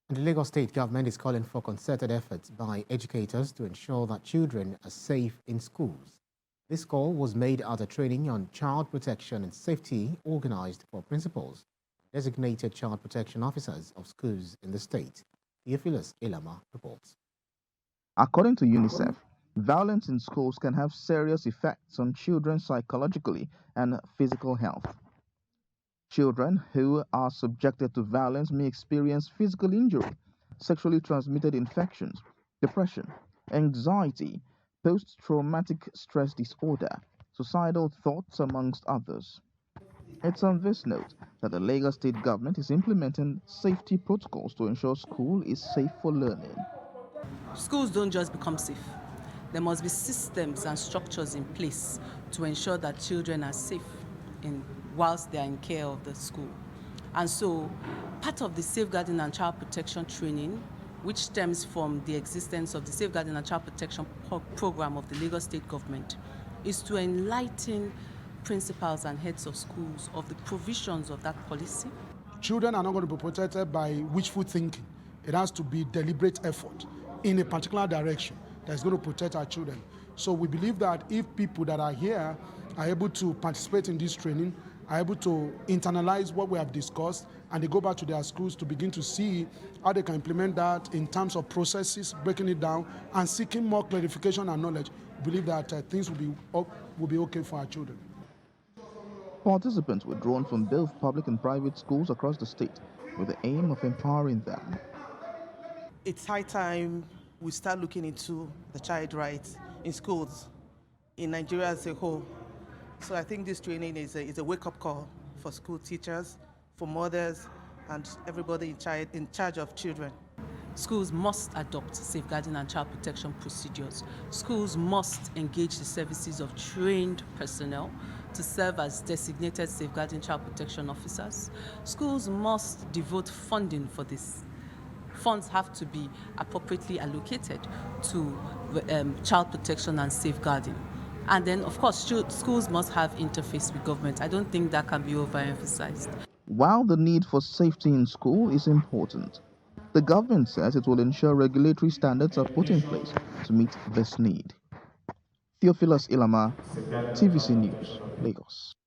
And the Lagos State government is calling for concerted efforts by educators to ensure that children are safe in schools. This call was made at a training on child protection and safety organized for principals, designated child protection officers of schools in the state. Theophilus Ilama reports. According to UNICEF, violence in schools can have serious effects on children psychologically and physical health. Children who are subjected to violence may experience physical injury, sexually transmitted infections, depression, anxiety, post-traumatic stress disorder, suicidal thoughts, amongst others. It's on this note that the Lagos State government is implementing safety protocols to ensure school is safe for learning. Schools don't just become safe. There must be systems and structures in place to ensure that children are safe whilst they are in care of the school. And so, part of the safeguarding and child protection training, which stems from the existence of the safeguarding and child protection program of the Lagos State government, is to enlighten principals and heads of schools of the provisions of that policy. Children are not going to be protected by wishful thinking. It has to be deliberate effort in a particular direction that's going to protect our children. So we believe that if people that are here are able to participate in this training, are able to internalize what we have discussed, and they go back to their schools to begin to see how they can implement that in terms of processes, breaking it down, and seeking more clarification and knowledge, we believe that things will be okay for our children. Participants were drawn from both public and private schools across the state with the aim of empowering them. It's high time we start looking into the child rights in schools in Nigeria as a whole. So I think this training is a wake-up call for school teachers, for mothers, and everybody in charge of children. Schools must adopt safeguarding and child protection procedures. Schools must engage the services of trained personnel to serve as designated safeguarding child protection officers. Schools must devote funding for this. Funds have to be appropriately allocated to child protection and safeguarding. And then, of course, schools must have interface with government. I don't think that can be overemphasized. While the need for safety in school is important, the government says it will ensure regulatory standards are put in place to meet this need. Theophilus Ilama, TVC News, Lagos.